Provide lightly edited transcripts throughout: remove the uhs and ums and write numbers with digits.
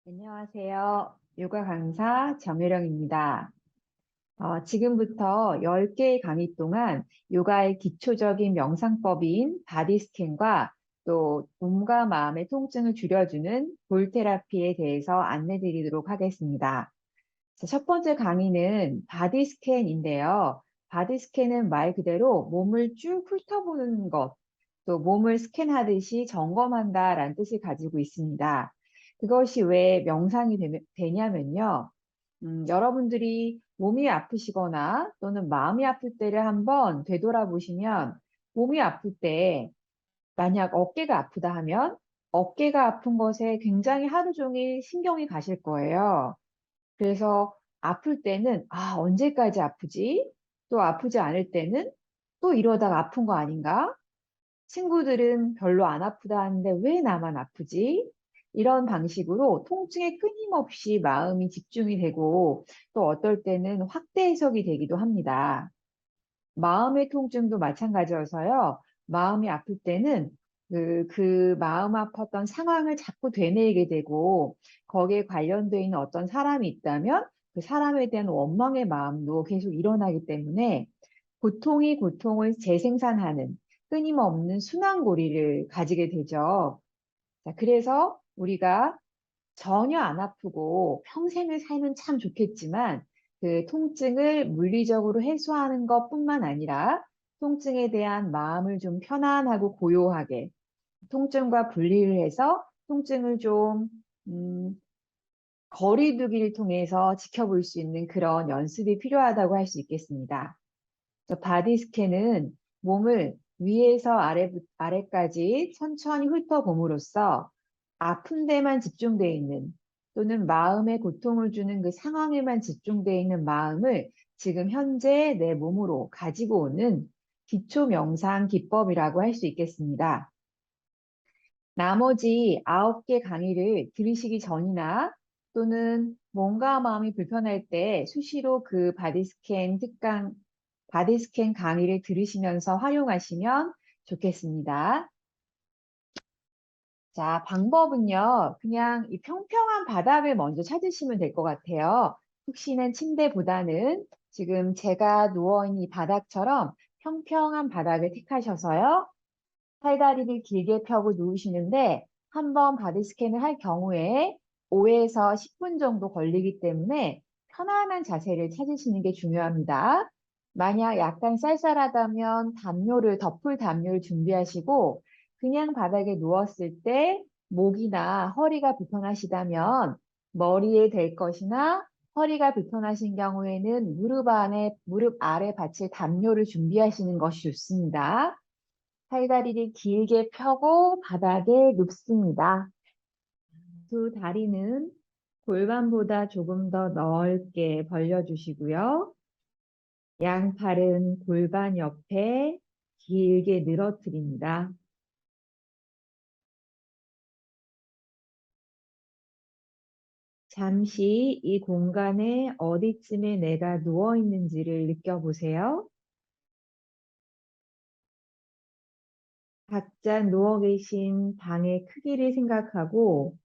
안녕하세요. 요가 강사 정혜령입니다. 지금부터 10개의 강의 동안 요가의 기초적인 명상법인 바디 스캔과 또 몸과 마음의 통증을 줄여주는 볼 테라피에 대해서 안내 드리도록 하겠습니다. 자, 첫 번째 강의는 바디 스캔인데요. 바디 스캔은 말 그대로 몸을 쭉 훑어보는 것, 또 몸을 스캔하듯이 점검한다라는 뜻을 가지고 있습니다. 그것이 왜 명상이 되냐면요. 여러분들이 몸이 아프시거나 또는 마음이 아플 때를 한번 되돌아보시면 몸이 아플 때 만약 어깨가 아프다 하면 어깨가 아픈 것에 굉장히 하루 종일 신경이 가실 거예요. 그래서 아플 때는 언제까지 아프지? 또 아프지 않을 때는 또 이러다가 아픈 거 아닌가? 친구들은 별로 안 아프다 하는데 왜 나만 아프지? 이런 방식으로 통증에 끊임없이 마음이 집중이 되고 또 어떨 때는 확대 해석이 되기도 합니다. 마음의 통증도 마찬가지여서요. 마음이 아플 때는 그 마음 아팠던 상황을 자꾸 되뇌이게 되고 거기에 관련되어 있는 어떤 사람이 있다면 그 사람에 대한 원망의 마음도 계속 일어나기 때문에 고통이 고통을 재생산하는 끊임없는 순환고리를 가지게 되죠. 자, 그래서 우리가 전혀 안 아프고 평생을 살면 참 좋겠지만 그 통증을 물리적으로 해소하는 것뿐만 아니라 통증에 대한 마음을 좀 편안하고 고요하게 통증과 분리를 해서 통증을 좀 음, 거리두기를 통해서 지켜볼 수 있는 그런 연습이 필요하다고 할 수 있겠습니다. 바디 스캔은 몸을 위에서 아래까지 천천히 훑어봄으로써 아픈 데만 집중되어 있는 또는 마음에 고통을 주는 그 상황에만 집중되어 있는 마음을 지금 현재 내 몸으로 가지고 오는 기초 명상 기법이라고 할 수 있겠습니다. 나머지 9개 강의를 들으시기 전이나 또는 몸과 마음이 불편할 때 수시로 그 바디 스캔 강의를 들으시면서 활용하시면 좋겠습니다. 자, 방법은요, 그냥 이 평평한 바닥을 먼저 찾으시면 될 것 같아요. 푹 쉬는 침대보다는 지금 제가 누워있는 이 바닥처럼 평평한 바닥을 택하셔서요. 팔다리를 길게 펴고 누우시는데 한번 바디 스캔을 할 경우에 5에서 10분 정도 걸리기 때문에 편안한 자세를 찾으시는 게 중요합니다. 만약 약간 쌀쌀하다면 덮을 담요를 준비하시고 그냥 바닥에 누웠을 때 목이나 허리가 불편하시다면 머리에 댈 것이나 허리가 불편하신 경우에는 무릎 아래 받칠 담요를 준비하시는 것이 좋습니다. 팔다리를 길게 펴고 바닥에 눕습니다. 두 다리는 골반보다 조금 더 넓게 벌려주시고요. 양팔은 골반 옆에 길게 늘어뜨립니다. 잠시 이 공간에 어디쯤에 내가 누워 있는지를 느껴보세요. 각자 누워 계신 방의 크기를 생각하고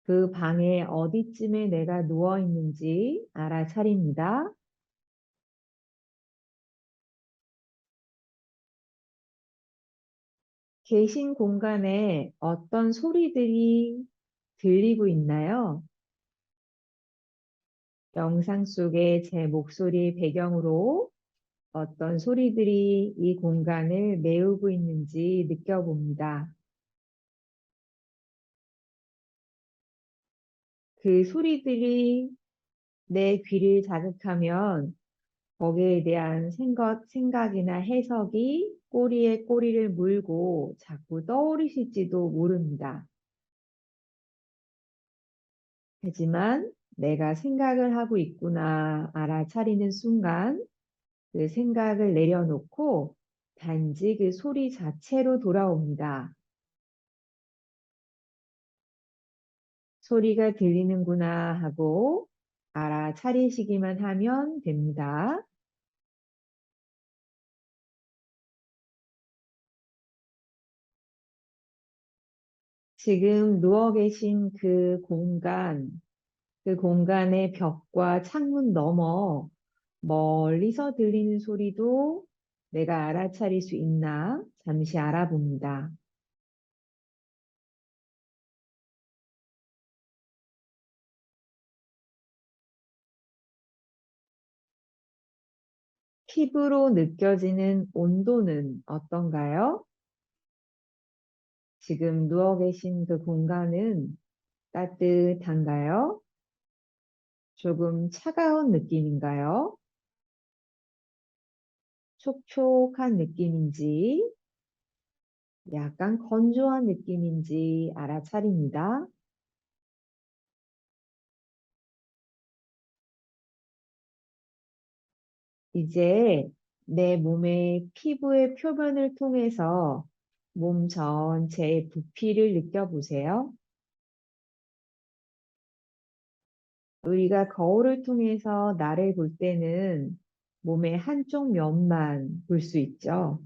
그 방에 어디쯤에 내가 누워 있는지 알아차립니다. 계신 공간에 어떤 소리들이 들리고 있나요? 영상 속에 제 목소리 배경으로 어떤 소리들이 이 공간을 메우고 있는지 느껴봅니다. 그 소리들이 내 귀를 자극하면 거기에 대한 생각이나 해석이 꼬리에 꼬리를 물고 자꾸 떠오르실지도 모릅니다. 하지만 내가 생각을 하고 있구나 알아차리는 순간 그 생각을 내려놓고 단지 그 소리 자체로 돌아옵니다. 소리가 들리는구나 하고 알아차리시기만 하면 됩니다. 지금 누워 계신 그 공간의 벽과 창문 너머 멀리서 들리는 소리도 내가 알아차릴 수 있나 잠시 알아봅니다. 피부로 느껴지는 온도는 어떤가요? 지금 누워 계신 그 공간은 따뜻한가요? 조금 차가운 느낌인가요? 촉촉한 느낌인지, 약간 건조한 느낌인지 알아차립니다. 이제 내 몸의 피부의 표면을 통해서 몸 전체의 부피를 느껴보세요. 우리가 거울을 통해서 나를 볼 때는 몸의 한쪽 면만 볼 수 있죠.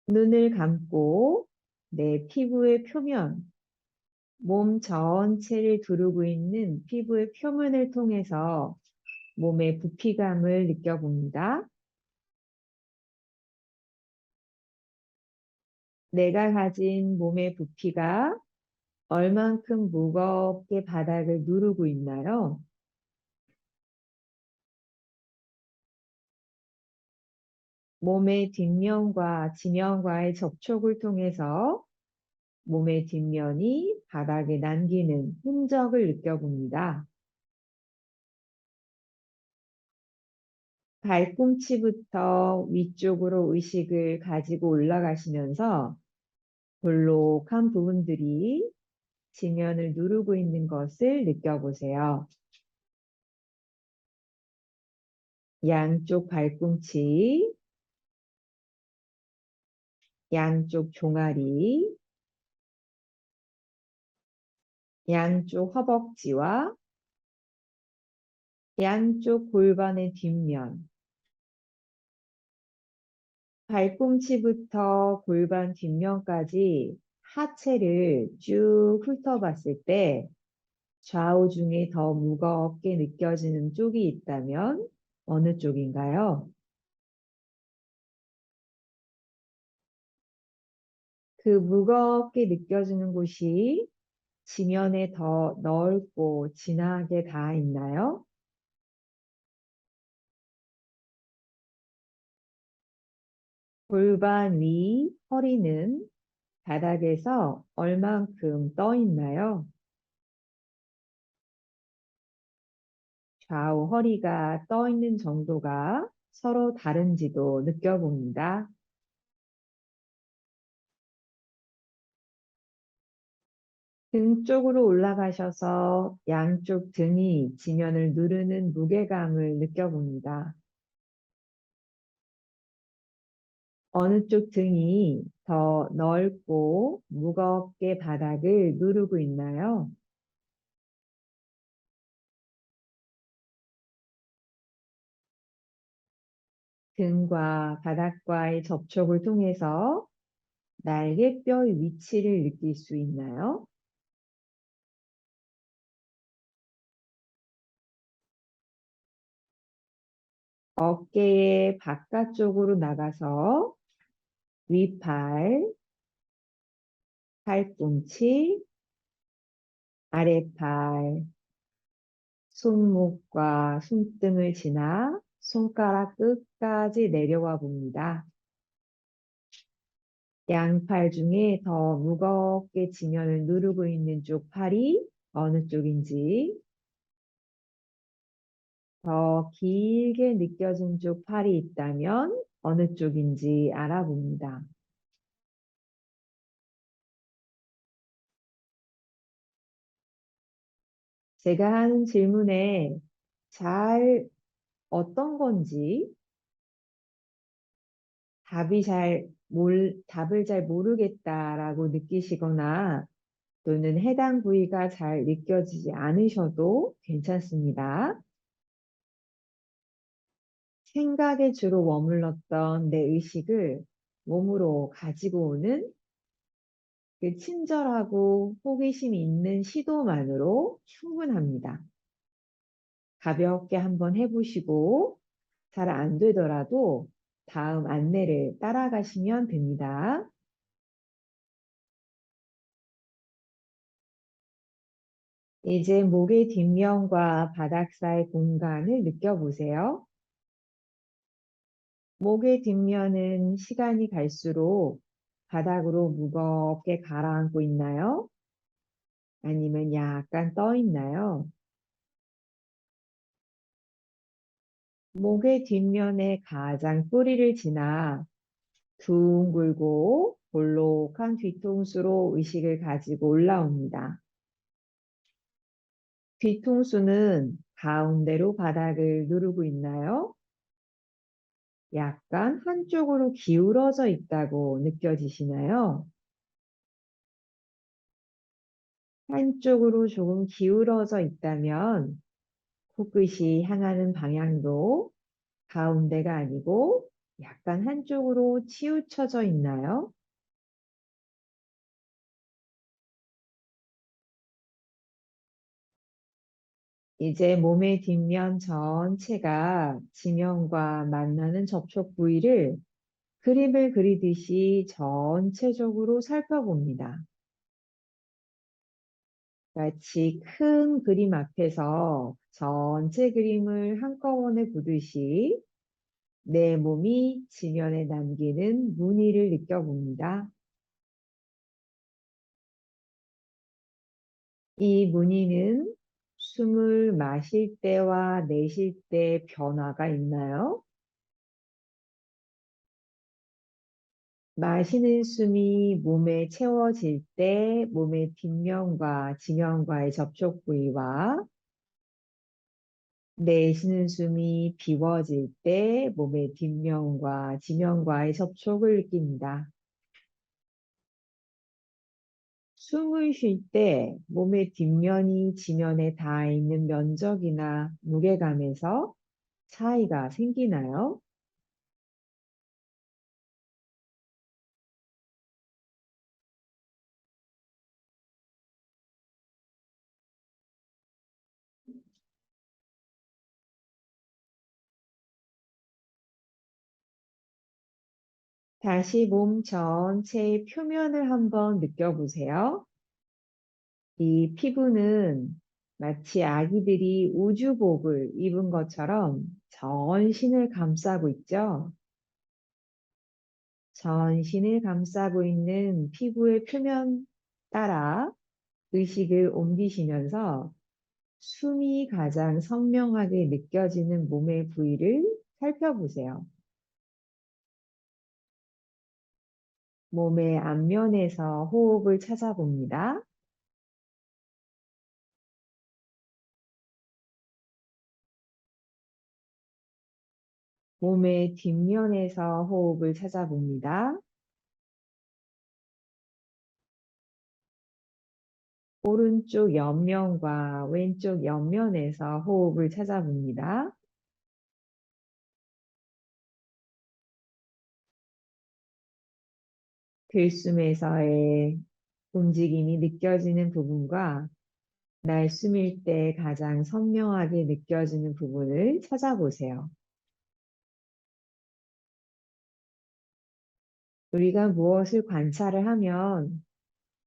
눈을 감고 내 피부의 표면, 몸 전체를 두르고 있는 피부의 표면을 통해서 몸의 부피감을 느껴봅니다. 내가 가진 몸의 부피가 얼만큼 무겁게 바닥을 누르고 있나요? 몸의 뒷면과 지면과의 접촉을 통해서 몸의 뒷면이 바닥에 남기는 흔적을 느껴봅니다. 발꿈치부터 위쪽으로 의식을 가지고 올라가시면서 볼록한 부분들이 지면을 누르고 있는 것을 느껴보세요. 양쪽 발꿈치, 양쪽 종아리, 양쪽 허벅지와 양쪽 골반의 뒷면, 발꿈치부터 골반 뒷면까지 하체를 쭉 훑어봤을 때 좌우 중에 더 무겁게 느껴지는 쪽이 있다면 어느 쪽인가요? 그 무겁게 느껴지는 곳이 지면에 더 넓고 진하게 닿아 있나요? 골반 위 허리는 바닥에서 얼만큼 떠 있나요? 좌우 허리가 떠 있는 정도가 서로 다른지도 느껴봅니다. 등 쪽으로 올라가셔서 양쪽 등이 지면을 누르는 무게감을 느껴봅니다. 어느 쪽 등이 더 넓고 무겁게 바닥을 누르고 있나요? 등과 바닥과의 접촉을 통해서 날개뼈의 위치를 느낄 수 있나요? 어깨의 바깥쪽으로 나가서 위팔, 팔꿈치, 아래팔, 손목과 손등을 지나 손가락 끝까지 내려와 봅니다. 양팔 중에 더 무겁게 지면을 누르고 있는 쪽 팔이 어느 쪽인지, 더 길게 느껴진 쪽 팔이 있다면 어느 쪽인지 알아봅니다. 제가 하는 질문에 잘 어떤 건지 답을 잘 모르겠다라고 느끼시거나 또는 해당 부위가 잘 느껴지지 않으셔도 괜찮습니다. 생각에 주로 머물렀던 내 의식을 몸으로 가지고 오는 그 친절하고 호기심 있는 시도만으로 충분합니다. 가볍게 한번 해보시고 잘 안 되더라도 다음 안내를 따라가시면 됩니다. 이제 목의 뒷면과 바닥 사이 공간을 느껴보세요. 목의 뒷면은 시간이 갈수록 바닥으로 무겁게 가라앉고 있나요? 아니면 약간 떠 있나요? 목의 뒷면에 가장 뿌리를 지나 둥글고 볼록한 뒤통수로 의식을 가지고 올라옵니다. 뒤통수는 가운데로 바닥을 누르고 있나요? 약간 한쪽으로 기울어져 있다고 느껴지시나요? 한쪽으로 조금 기울어져 있다면 코끝이 향하는 방향도 가운데가 아니고 약간 한쪽으로 치우쳐져 있나요? 이제 몸의 뒷면 전체가 지면과 만나는 접촉 부위를 그림을 그리듯이 전체적으로 살펴봅니다. 마치 큰 그림 앞에서 전체 그림을 한꺼번에 보듯이 내 몸이 지면에 남기는 무늬를 느껴봅니다. 이 무늬는 숨을 마실 때와 내쉴 때 변화가 있나요? 마시는 숨이 몸에 채워질 때 몸의 뒷면과 지면과의 접촉 부위와 내쉬는 숨이 비워질 때 몸의 뒷면과 지면과의 접촉을 느낍니다. 숨을 쉴 때 몸의 뒷면이 지면에 닿아 있는 면적이나 무게감에서 차이가 생기나요? 다시 몸 전체의 표면을 한번 느껴보세요. 이 피부는 마치 아기들이 우주복을 입은 것처럼 전신을 감싸고 있죠. 전신을 감싸고 있는 피부의 표면 따라 의식을 옮기시면서 숨이 가장 선명하게 느껴지는 몸의 부위를 살펴보세요. 몸의 앞면에서 호흡을 찾아봅니다. 몸의 뒷면에서 호흡을 찾아봅니다. 오른쪽 옆면과 왼쪽 옆면에서 호흡을 찾아봅니다. 들숨에서의 움직임이 느껴지는 부분과 날숨일 때 가장 선명하게 느껴지는 부분을 찾아보세요. 우리가 무엇을 관찰을 하면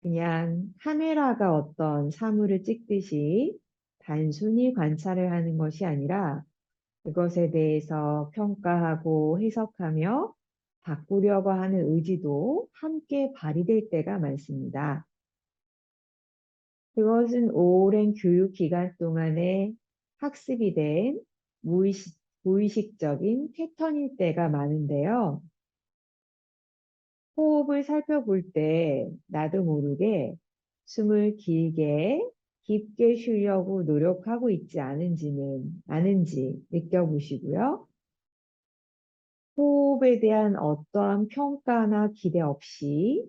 그냥 카메라가 어떤 사물을 찍듯이 단순히 관찰을 하는 것이 아니라 그것에 대해서 평가하고 해석하며 바꾸려고 하는 의지도 함께 발휘될 때가 많습니다. 그것은 오랜 교육 기간 동안에 학습이 된 무의식적인 패턴일 때가 많은데요. 호흡을 살펴볼 때 나도 모르게 숨을 깊게 쉬려고 노력하고 있지 않은지 느껴보시고요. 호흡에 대한 어떠한 평가나 기대 없이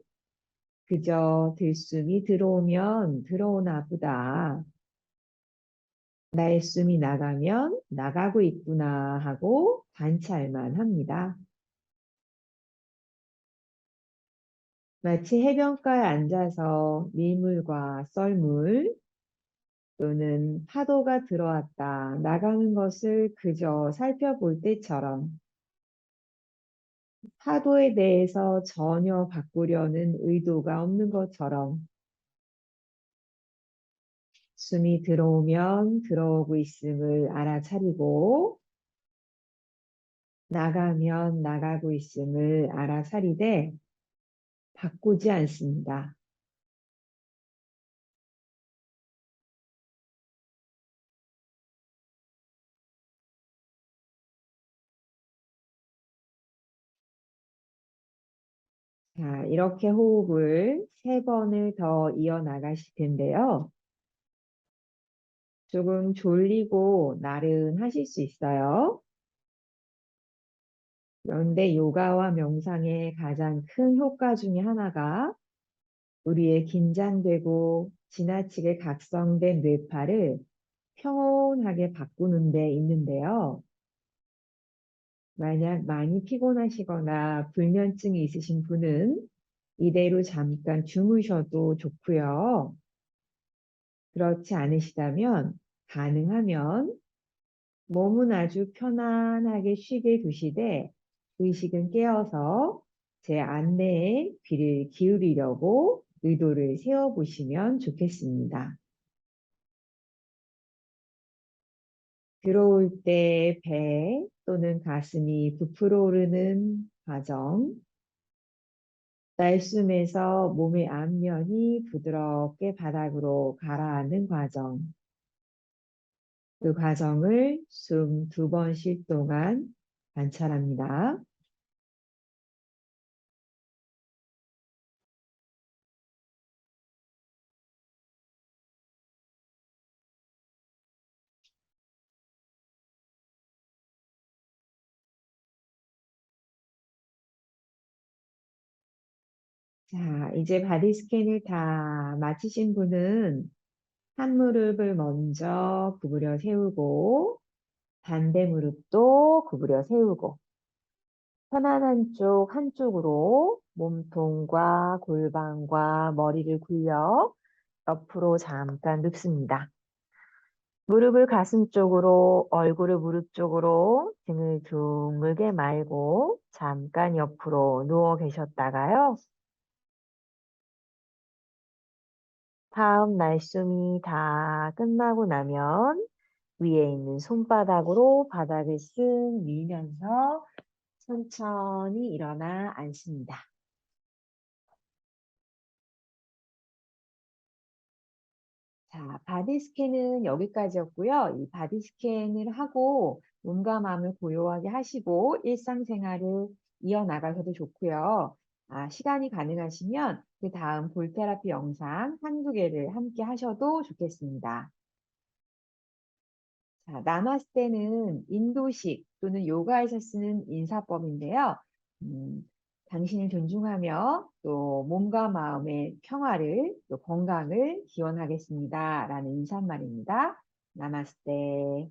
그저 들숨이 들어오면 들어오나 보다. 나의 숨이 나가면 나가고 있구나 하고 관찰만 합니다. 마치 해변가에 앉아서 밀물과 썰물 또는 파도가 들어왔다 나가는 것을 그저 살펴볼 때처럼 파도에 대해서 전혀 바꾸려는 의도가 없는 것처럼 숨이 들어오면 들어오고 있음을 알아차리고 나가면 나가고 있음을 알아차리되 바꾸지 않습니다. 자, 이렇게 호흡을 3번을 더 이어나가실 텐데요. 조금 졸리고 나른하실 수 있어요. 그런데 요가와 명상의 가장 큰 효과 중에 하나가 우리의 긴장되고 지나치게 각성된 뇌파를 평온하게 바꾸는 데 있는데요. 만약 많이 피곤하시거나 불면증이 있으신 분은 이대로 잠깐 주무셔도 좋고요. 그렇지 않으시다면 가능하면 몸은 아주 편안하게 쉬게 두시되 의식은 깨어서 제 안내에 귀를 기울이려고 의도를 세워보시면 좋겠습니다. 들어올 때 배 또는 가슴이 부풀어 오르는 과정, 날숨에서 몸의 앞면이 부드럽게 바닥으로 가라앉는 과정, 그 과정을 숨 2번 쉴 동안 관찰합니다. 자, 이제 바디 스캔을 다 마치신 분은 한 무릎을 먼저 구부려 세우고 반대 무릎도 구부려 세우고 편안한 쪽 한쪽으로 몸통과 골반과 머리를 굴려 옆으로 잠깐 눕습니다. 무릎을 가슴 쪽으로, 얼굴을 무릎 쪽으로 등을 둥글게 말고 잠깐 옆으로 누워 계셨다가요. 다음 날숨이 다 끝나고 나면 위에 있는 손바닥으로 바닥을 쓱 밀면서 천천히 일어나 앉습니다. 자, 바디 스캔은 여기까지였고요. 이 바디 스캔을 하고 몸과 마음을 고요하게 하시고 일상생활을 이어나가셔도 좋고요. 시간이 가능하시면 그 다음 볼 테라피 영상 한두 개를 함께 하셔도 좋겠습니다. 자, 나마스테는 인도식 또는 요가에서 쓰는 인사법인데요. 음, 당신을 존중하며 또 몸과 마음의 평화를 또 건강을 기원하겠습니다. 라는 인사말입니다. 나마스테.